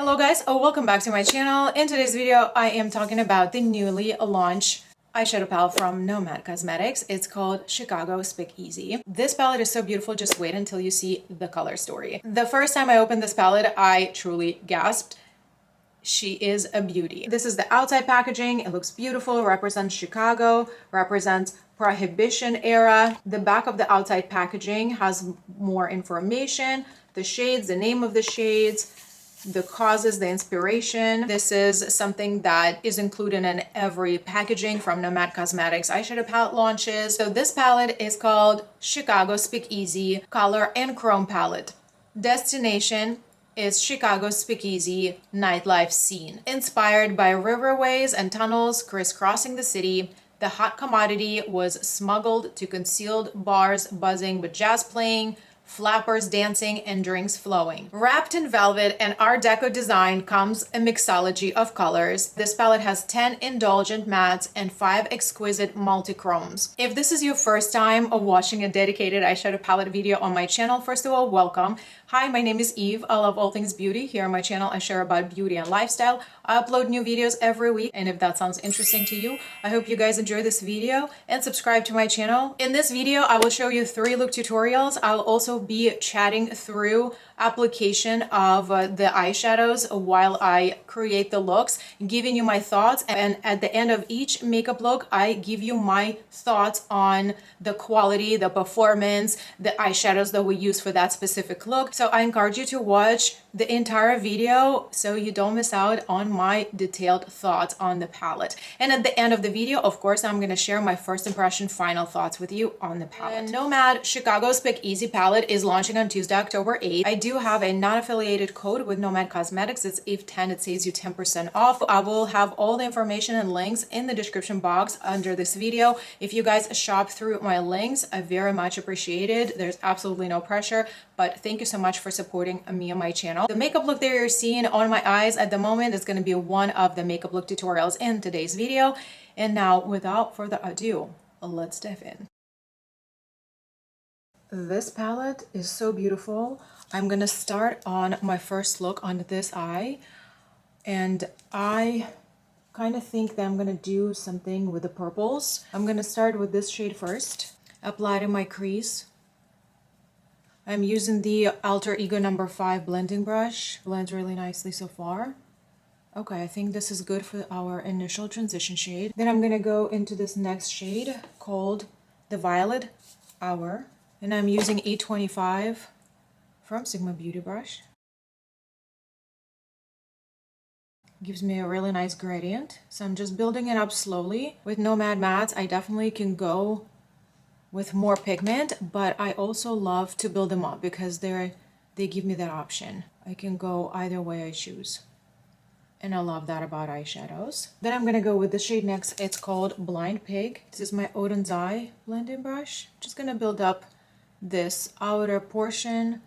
Hello guys, welcome back to my channel. In today's video, I am talking about the newly launched eyeshadow palette from Nomad Cosmetics. It's called Chicago Speakeasy. This palette is so beautiful, just wait until you see the color story. The first time I opened this palette, I truly gasped. She is a beauty. This is the outside packaging. It looks beautiful, represents Chicago, represents Prohibition era. The back of the outside packaging has more information, the shades, the name of the shades, the causes, the inspiration. This is something that is included in every packaging from Nomad Cosmetics eyeshadow palette launches. So this palette is called Chicago Speakeasy Color and Chrome Palette. Destination is Chicago Speakeasy nightlife scene. Inspired by riverways and tunnels crisscrossing the city, the hot commodity was smuggled to concealed bars buzzing with jazz playing, flappers dancing, and drinks flowing. Wrapped in velvet and Art Deco design comes a mixology of colors. This palette has 10 indulgent mattes and 5 exquisite multi-chromes. If this is your first time of watching a dedicated eyeshadow palette video on my channel, first of all, welcome. Hi, my name is Eve. I love all things beauty. Here on my channel, I share about beauty and lifestyle. I upload new videos every week, and if that sounds interesting to you, I hope you guys enjoy this video and subscribe to my channel. In this video, I will show you 3 look tutorials. I'll also be chatting through application of the eyeshadows while I create the looks, giving you my thoughts, and at the end of each makeup look I give you my thoughts on the quality, the performance, the eyeshadows that we use for that specific look. So I encourage you to watch the entire video so you don't miss out on my detailed thoughts on the palette. And at the end of the video, of course, I'm going to share my first impression final thoughts with you on the palette. The Nomad Chicago Speakeasy palette is launching on Tuesday, October 8th. I do have a non-affiliated code with Nomad Cosmetics. It's EVE10. It saves you 10% off. I will have all the information and links in the description box under this video. If you guys shop through my links, I very much appreciate it. There's absolutely no pressure, but thank you so much for supporting me and my channel. The makeup look that you're seeing on my eyes at the moment is going to be one of the makeup look tutorials in today's video. And now, without further ado, let's dive in. This palette is so beautiful. I'm gonna start on my first look on this eye, and I kind of think that I'm gonna do something with the purples. I'm gonna start with this shade first, apply to my crease. I'm using the Alter Ego number 5 blending brush. Blends really nicely so far. Okay, I think this is good for our initial transition shade. Then I'm gonna go into this next shade called the Violet Hour, and I'm using 825 from Sigma Beauty Brush. Gives me a really nice gradient. So I'm just building it up slowly. With Nomad mattes, I definitely can go with more pigment, but I also love to build them up because they give me that option. I can go either way I choose. And I love that about eyeshadows. Then I'm gonna go with the shade next. It's called Blind Pig. This is my Odin's Eye blending brush. Just gonna build up this outer portion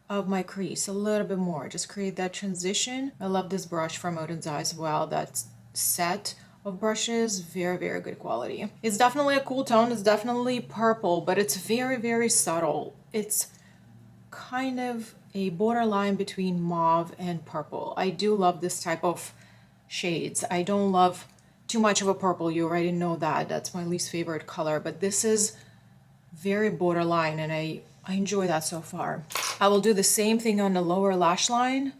of my crease a little bit more, just create that transition. I love this brush from Odin's Eye as well. That set of brushes, very good quality. It's definitely a cool tone. It's definitely purple, but it's very subtle. It's kind of a borderline between mauve and purple. I do love this type of shades. I don't love too much of a purple. You already know that. That's my least favorite color, but this is very borderline, and I enjoy that so far. I will do the same thing on the lower lash line,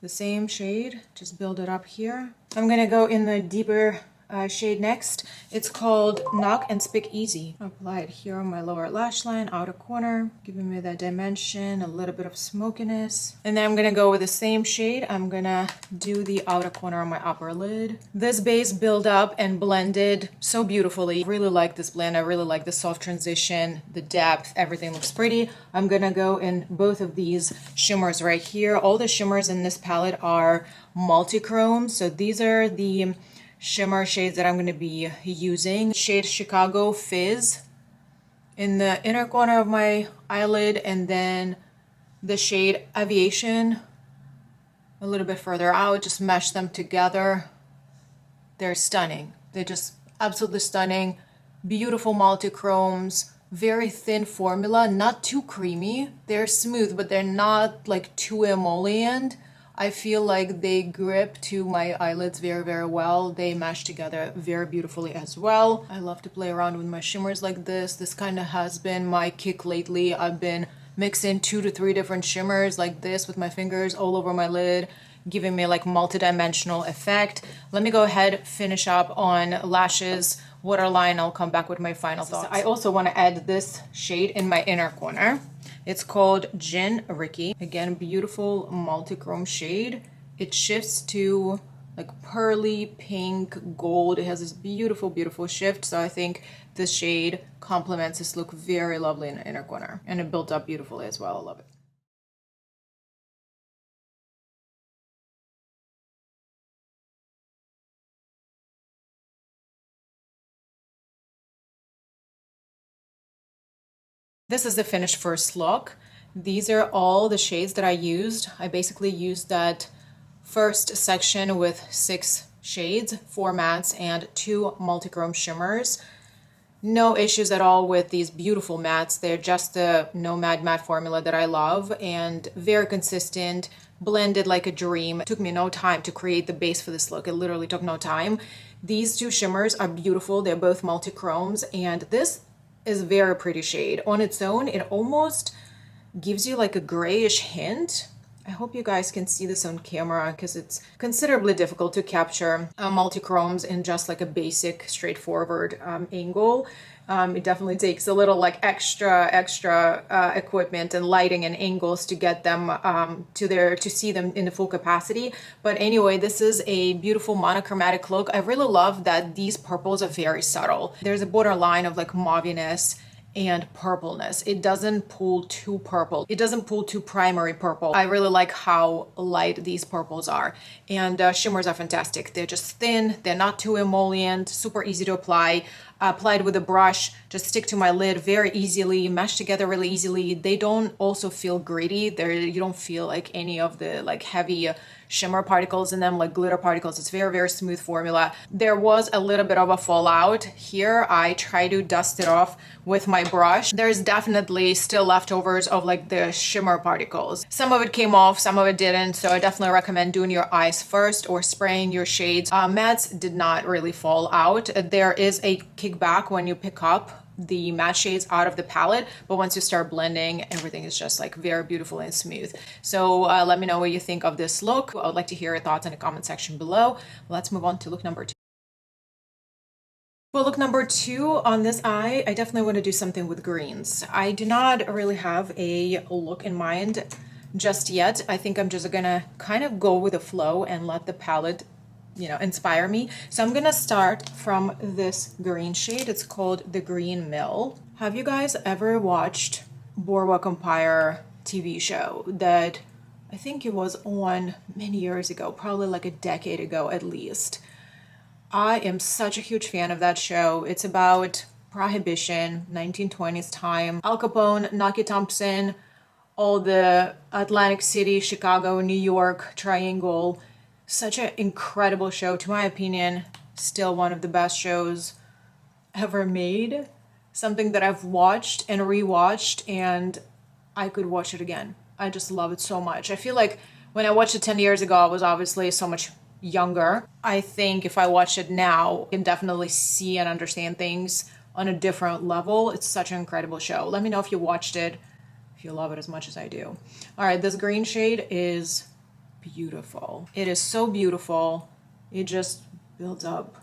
the same shade, just build it up here. I'm gonna go in the deeper shade next. It's called Knock and Speakeasy. Apply it here on my lower lash line, outer corner, giving me that dimension, a little bit of smokiness. And then I'm gonna go with the same shade. I'm gonna do the outer corner on my upper lid. This base build up and blended so beautifully. Really like this blend. I really like the soft transition, the depth, everything looks pretty. I'm gonna go in both of these shimmers right here. All the shimmers in this palette are multi-chrome. So these are the shimmer shades that I'm going to be using. Shade Chicago Fizz in the inner corner of my eyelid, and then the shade Aviation a little bit further out. Just mesh them together. They're stunning. They're just absolutely stunning. Beautiful multi-chromes, very thin formula, not too creamy. They're smooth, but they're not like too emollient. I feel like they grip to my eyelids very, very well. They mesh together very beautifully as well. I love to play around with my shimmers like this. This kind of has been my kick lately. I've been mixing 2 to 3 different shimmers like this with my fingers all over my lid, giving me like multi-dimensional effect. Let me go ahead, finish up on lashes, waterline. I'll come back with my final thoughts. I also want to add this shade in my inner corner. It's called Gin Ricky. Again, beautiful multi-chrome shade. It shifts to like pearly pink gold. It has this beautiful, beautiful shift. So I think this shade complements this look very lovely in the inner corner. And it built up beautifully as well. I love it. This is the finished first look. These are all the shades that I used. I basically used that first section with 6 shades, 4 mattes and 2 multi-chrome shimmers. No issues at all with these beautiful mattes. They're just the Nomad matte formula that I love and very consistent, blended like a dream. It took me no time to create the base for this look. It literally took no time. These 2 shimmers are beautiful. They're both multi-chromes and this is a very pretty shade. On its own, it almost gives you like a grayish hint. I hope you guys can see this on camera because it's considerably difficult to capture multi-chromes in just like a basic straightforward angle. It definitely takes a little like extra equipment and lighting and angles to get them to see them in the full capacity. But anyway, this is a beautiful monochromatic look. I really love that these purples are very subtle. There's a borderline of like mauviness and purpleness. It doesn't pull too purple. It doesn't pull too primary purple. I really like how light these purples are. And shimmers are fantastic. They're just thin. They're not too emollient. Super easy to apply. Applied with a brush, just stick to my lid very easily, mesh together really easily. They don't also feel gritty. You don't feel like any of the like heavy shimmer particles in them, like glitter particles. It's very, very smooth formula. There was a little bit of a fallout here. I try to dust it off with my brush. There's definitely still leftovers of like the shimmer particles. Some of it came off, some of it didn't. So I definitely recommend doing your eyes first or spraying your shades. Mattes did not really fall out. There is a kickback when you pick up the matte shades out of the palette, but once you start blending, everything is just like very beautiful and smooth. So let me know what you think of this look. I would like to hear your thoughts in the comment section below. Let's move on to look number 2. For look number 2 on this eye, I definitely want to do something with greens. I do not really have a look in mind just yet. I think I'm just gonna kind of go with the flow and let the palette inspire me. So I'm gonna start from this green shade. It's called the Green Mill. Have you guys ever watched Boardwalk Empire TV show that I think it was on many years ago, probably like a decade ago at least? I am such a huge fan of that show. It's about Prohibition, 1920s time. Al Capone, Nucky Thompson, all the Atlantic City, Chicago, New York triangle. Such an incredible show, to my opinion. Still one of the best shows ever made. Something that I've watched and rewatched, and I could watch it again. I just love it so much. I feel like when I watched it 10 years ago, I was obviously so much younger. I think if I watch it now, I can definitely see and understand things on a different level. It's such an incredible show. Let me know if you watched it, if you love it as much as I do. All right, this green shade is beautiful. It is so beautiful. It just builds up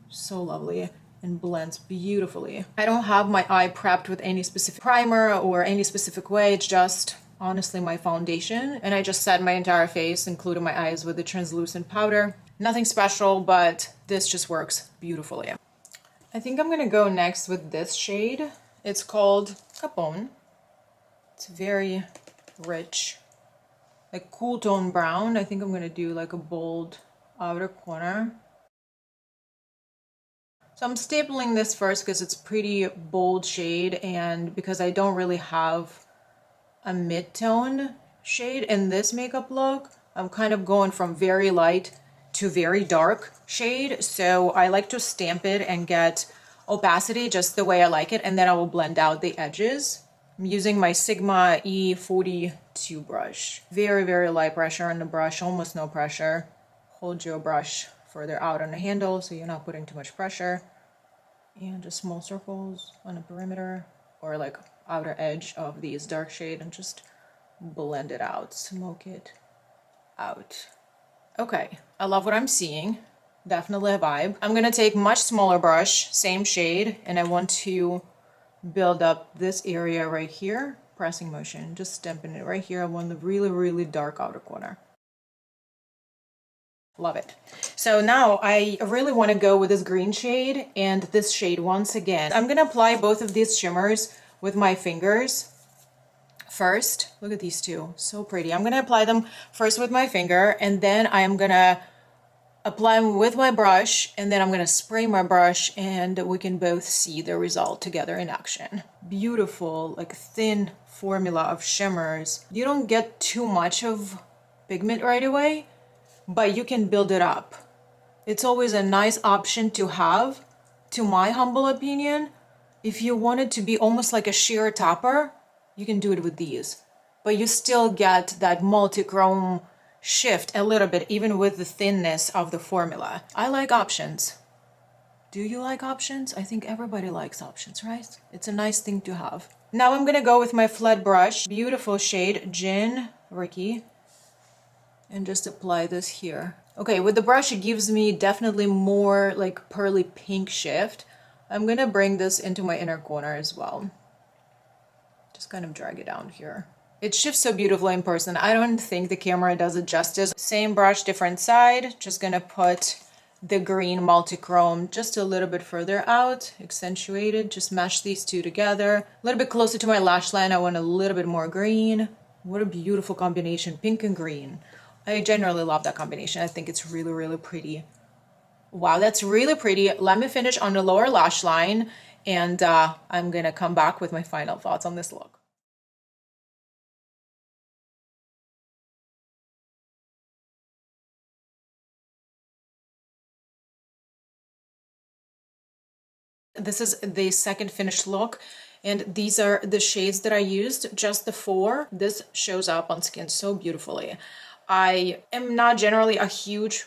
so lovely and blends beautifully. I don't have my eye prepped with any specific primer or any specific way. It's just honestly my foundation, and I just set my entire face, including my eyes, with the translucent powder. Nothing special, but this just works beautifully. I think I'm gonna go next with this shade. It's called Capone. It's very rich, like cool tone brown. I think I'm gonna do like a bold outer corner. So I'm stapling this first because it's pretty bold shade, and because I don't really have a mid-tone shade in this makeup look, I'm kind of going from very light to very dark shade. So I like to stamp it and get opacity just the way I like it, and then I will blend out the edges. I'm using my Sigma E40 to brush. Very, very light pressure on the brush, almost no pressure. Hold your brush further out on the handle so you're not putting too much pressure. And just small circles on the perimeter or like outer edge of these dark shade and just blend it out, smoke it out. Okay, I love what I'm seeing. Definitely a vibe. I'm gonna take much smaller brush, same shade, and I want to build up this area right here. Pressing motion, just stamping it right here. I want the really, really dark outer corner. Love it. So now I really want to go with this green shade and this shade once again. I'm gonna apply both of these shimmers with my fingers first. Look at these two, so pretty. I'm gonna apply them first with my finger, and then I am gonna apply them with my brush, and then I'm gonna spray my brush, and we can both see the result together in action. Beautiful, like thin formula of shimmers. You don't get too much of pigment right away, but you can build it up. It's always a nice option to have, to my humble opinion. If you want it to be almost like a sheer topper, you can do it with these, but you still get that multi-chrome shift a little bit, even with the thinness of the formula. I like options. Do you like options? I think everybody likes options, right? It's a nice thing to have. Now I'm gonna go with my flat brush, beautiful shade, Gin Ricky, and just apply this here. Okay, with the brush, it gives me definitely more like pearly pink shift. I'm gonna bring this into my inner corner as well. Just kind of drag it down here. It shifts so beautifully in person. I don't think the camera does it justice. Same brush, different side. Just gonna put the green multi-chrome just a little bit further out, accentuated. Just mash these two together. A little bit closer to my lash line, I want a little bit more green. What a beautiful combination, pink and green. I generally love that combination. I think it's really, really pretty. Wow, that's really pretty. Let me finish on the lower lash line, and I'm gonna come back with my final thoughts on this look. This is the second finished look, and these are the shades that I used, just the four. This shows up on skin so beautifully. I am not generally a huge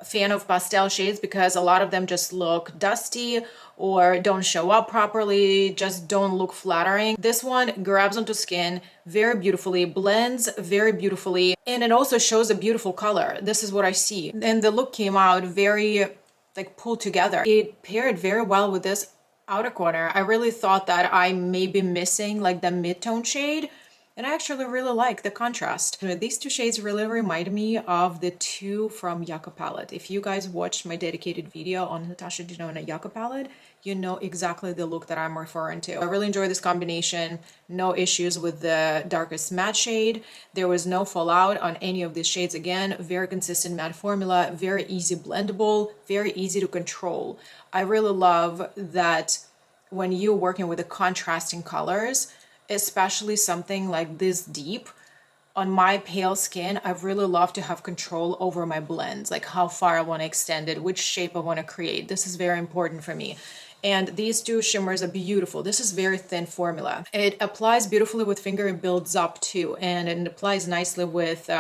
fan of pastel shades because a lot of them just look dusty or don't show up properly, just don't look flattering. This one grabs onto skin very beautifully, blends very beautifully, and it also shows a beautiful color. This is what I see. And the look came out very like pulled together. It paired very well with this outer corner. I really thought that I may be missing like the mid-tone shade, and I actually really like the contrast. These two shades really remind me of the two from Yucca palette. If you guys watched my dedicated video on Natasha Denona Yucca palette, you know exactly the look that I'm referring to. I really enjoy this combination. No issues with the darkest matte shade. There was no fallout on any of these shades. Again, very consistent matte formula, very easy blendable, very easy to control. I really love that when you're working with the contrasting colors, especially something like this deep, on my pale skin, I really love to have control over my blends, like how far I want to extend it, which shape I want to create. This is very important for me. And these two shimmers are beautiful. This is very thin formula. It applies beautifully with finger, it builds up too, and it applies nicely with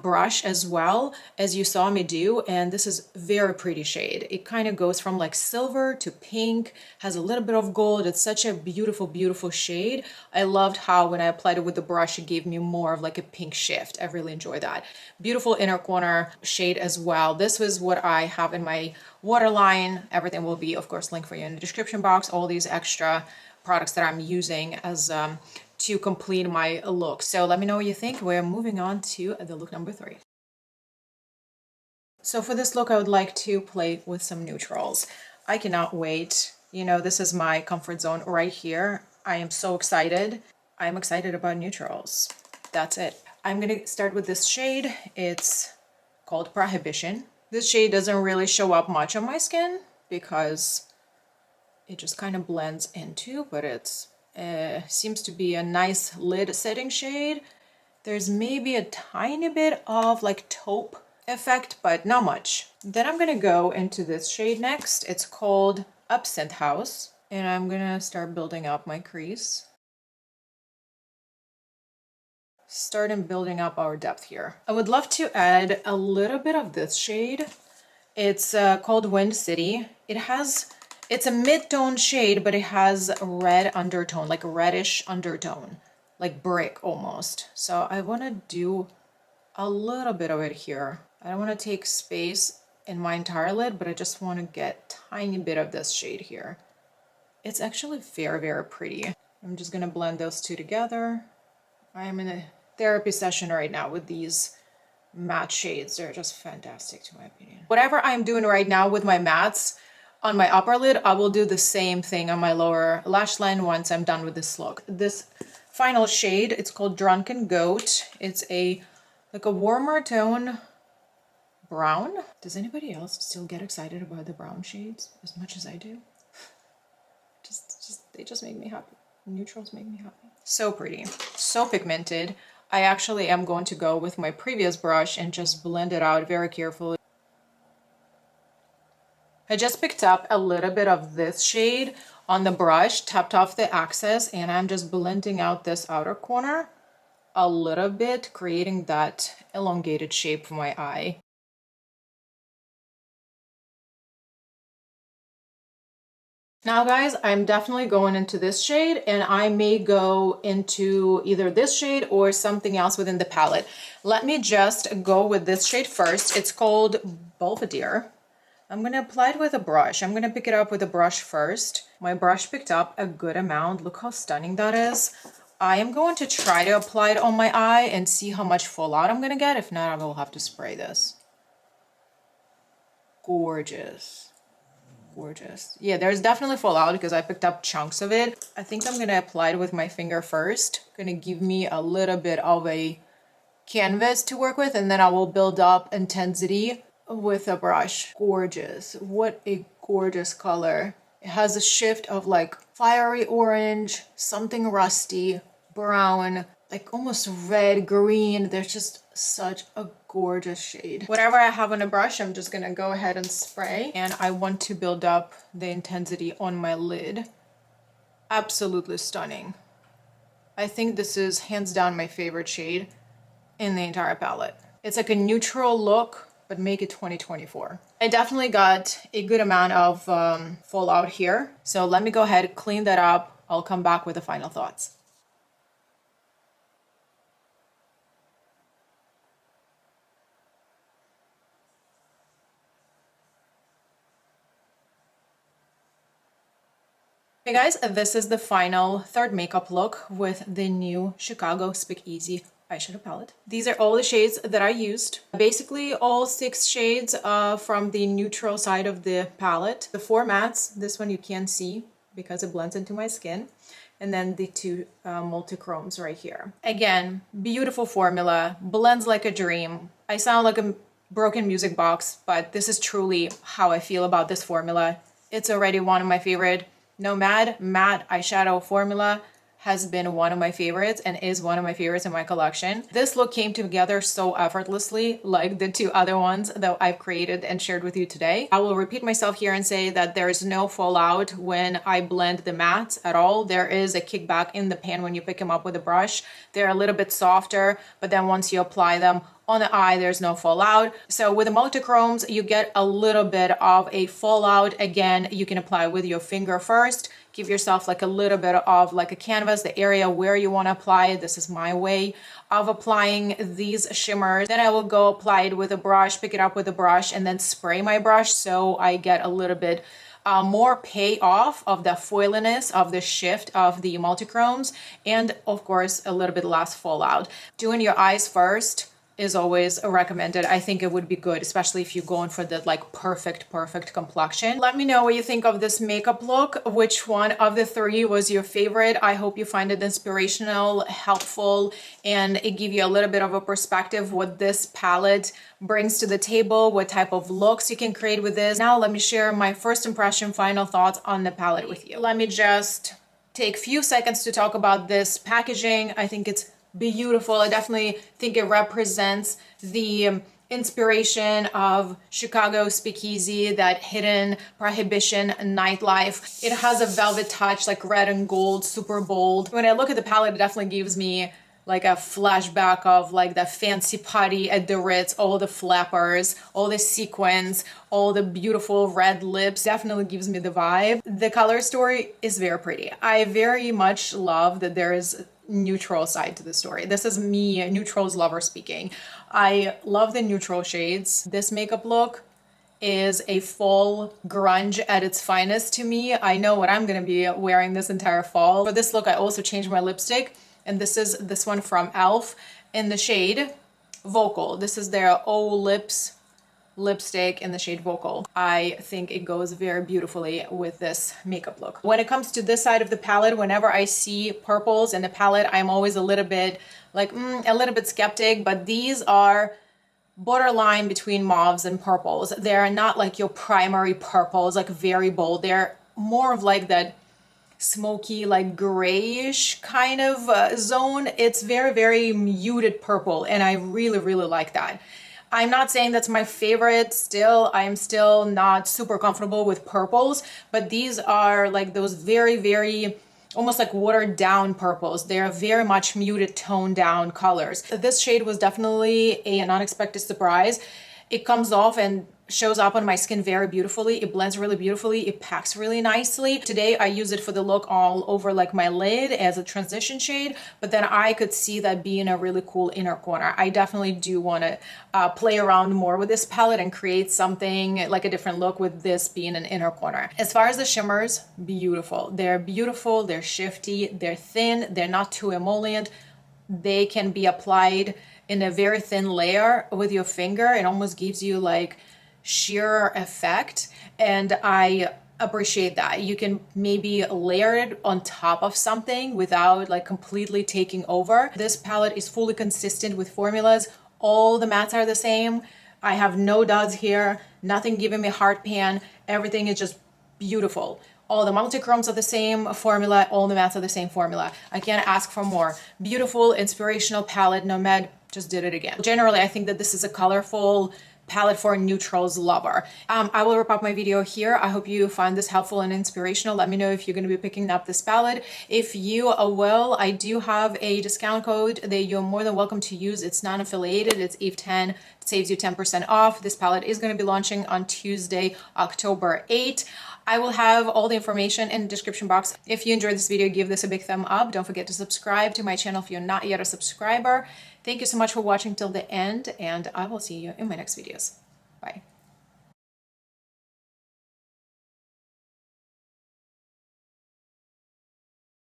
brush as well, as you saw me do. And this is very pretty shade. It kind of goes from like silver to pink, has a little bit of gold. It's such a beautiful, beautiful shade. I loved how when I applied it with the brush, it gave me more of like a pink shift. I really enjoy that. Beautiful inner corner shade as well. This was what I have in my waterline. Everything will be, of course, linked for you in the description box. All these extra products that I'm using as to complete my look. So let me know what you think. We're moving on to the look number 3. So for this look, I would like to play with some neutrals. I cannot wait. You know, this is my comfort zone right here. I am so excited. I'm excited about neutrals. That's it. I'm gonna start with this shade. It's called Prohibition. This shade doesn't really show up much on my skin because it just kind of blends into, but it's seems to be a nice lid setting shade. There's maybe a tiny bit of like taupe effect, but not much. Then I'm gonna go into this shade next. It's called Absinthe House, and I'm gonna start building up my crease. starting building up our depth here. I would love to add a little bit of this shade. It's called Wind City. It's a mid-tone shade, but it has a red undertone, like a reddish undertone, like brick almost. So I want to do a little bit of it here. I don't want to take space in my entire lid, but I just want to get a tiny bit of this shade here. It's actually very, very pretty. I'm just going to blend those two together. I am in a therapy session right now with these matte shades. They're just fantastic to my opinion. Whatever I'm doing right now with my mattes on my upper lid, I will do the same thing on my lower lash line once I'm done with this look. This final shade, it's called Drunken Goat. It's like a warmer tone brown. Does anybody else still get excited about the brown shades as much as I do? They just make me happy. Neutrals make me happy. So pretty, so pigmented. I actually am going to go with my previous brush and just blend it out very carefully. I just picked up a little bit of this shade on the brush, tapped off the excess, and I'm just blending out this outer corner a little bit, creating that elongated shape for my eye. Now guys, I'm definitely going into this shade, and I may go into either this shade or something else within the palette. Let me just go with this shade first. It's called Belvedere. I'm going to apply it with a brush. I'm going to pick it up with a brush first. My brush picked up a good amount. Look how stunning that is. I am going to try to apply it on my eye and see how much fallout I'm going to get. If not, I will have to spray this. Gorgeous. Gorgeous. Yeah, there's definitely fallout because I picked up chunks of it. I think I'm gonna apply it with my finger first. Gonna give me a little bit of a canvas to work with, and then I will build up intensity with a brush. Gorgeous. What a gorgeous color. It has a shift of like fiery orange, something rusty, brown, like almost red, green. There's just such a gorgeous shade. Whatever I have on a brush, I'm just gonna go ahead and spray, and I want to build up the intensity on my lid. Absolutely stunning. I think this is hands down my favorite shade in the entire palette. It's like a neutral look, but make it 2024. I definitely got a good amount of fallout here. So let me go ahead and clean that up. I'll come back with the final thoughts. Hey guys, this is the final third makeup look with the new Chicago Speakeasy eyeshadow palette. These are all the shades that I used. Basically all 6 shades from the neutral side of the palette. The 4 mattes, this one you can't see because it blends into my skin. And then the 2 multi-chromes right here. Again, beautiful formula, blends like a dream. I sound like a broken music box, but this is truly how I feel about this formula. It's already one of my favorite. Nomad matte eyeshadow formula has been one of my favorites and is one of my favorites in my collection. This look came together so effortlessly, like the 2 other ones that I've created and shared with you today. I will repeat myself here and say that there is no fallout when I blend the mattes at all. There is a kickback in the pan when you pick them up with a brush. They're a little bit softer, but then once you apply them on the eye, there's no fallout. So with the multi-chromes, you get a little bit of a fallout. Again, you can apply with your finger first. Give yourself like a little bit of like a canvas, the area where you want to apply it. This is my way of applying these shimmers. Then I will go apply it with a brush, pick it up with a brush, and then spray my brush so I get a little bit more payoff of the foiliness of the shift of the multi-chromes, and of course a little bit less fallout. Doing your eyes first is always recommended. I think it would be good, especially if you're going for the like perfect complexion. Let me know what you think of this makeup look. Which one of the 3 was your favorite? I hope you find it inspirational, helpful, and it give you a little bit of a perspective what this palette brings to the table, what type of looks you can create with this. Now let me share my first impression, final thoughts on the palette with you. Let me just take a few seconds to talk about this packaging. I think it's beautiful. I definitely think it represents the inspiration of Chicago Speakeasy, that hidden prohibition nightlife. It has a velvet touch, like red and gold, super bold. When I look at the palette, it definitely gives me like a flashback of like the fancy party at the Ritz, all the flappers, all the sequins, all the beautiful red lips. Definitely gives me the vibe. The color story is very pretty. I very much love that there is neutral side to the story. This is me, neutrals lover, speaking. I love the neutral shades. This makeup look is a fall grunge at its finest to me. I know what I'm gonna be wearing this entire fall. For this look, I also changed my lipstick, and this is this one from e.l.f. in the shade Vocal. This is their O Lips lipstick in the shade Vocal. I think it goes very beautifully with this makeup look. When it comes to this side of the palette, whenever I see purples in the palette, I'm always a little bit like, a little bit skeptic, but these are borderline between mauves and purples. They're not like your primary purples, like very bold. They're more of like that smoky, like grayish kind of zone. It's very, very muted purple, and I really, really like that. I'm not saying that's my favorite still. I'm still not super comfortable with purples, but these are like those very, very almost like watered down purples. They're very much muted, toned down colors. This shade was definitely an unexpected surprise. It comes off and shows up on my skin very beautifully. It blends really beautifully. It packs really nicely. Today I use it for the look all over like my lid as a transition shade, but then I could see that being a really cool inner corner. I definitely do want to play around more with this palette and create something like a different look with this being an inner corner. As far as the shimmers, beautiful. They're beautiful, they're shifty, they're thin, they're not too emollient. They can be applied in a very thin layer with your finger. It almost gives you like sheer effect, and I appreciate that. You can maybe layer it on top of something without like completely taking over. This palette is fully consistent with formulas. All the mattes are the same. I have no duds here, nothing giving me heartpan. Everything is just beautiful. All the multi-chromes are the same formula, all the mattes are the same formula. I can't ask for more. Beautiful, inspirational palette. Nomad just did it again. Generally, I think that this is a colorful palette for a neutrals lover. I will wrap up my video here. I hope you find this helpful and inspirational. Let me know if you're going to be picking up this palette. If you will, I do have a discount code that you're more than welcome to use. It's non-affiliated. It's EVE10. It saves you 10% off. This palette is going to be launching on Tuesday, October 8th. I will have all the information in the description box. If you enjoyed this video, give this a big thumb up. Don't forget to subscribe to my channel if you're not yet a subscriber. Thank you so much for watching till the end, and I will see you in my next videos.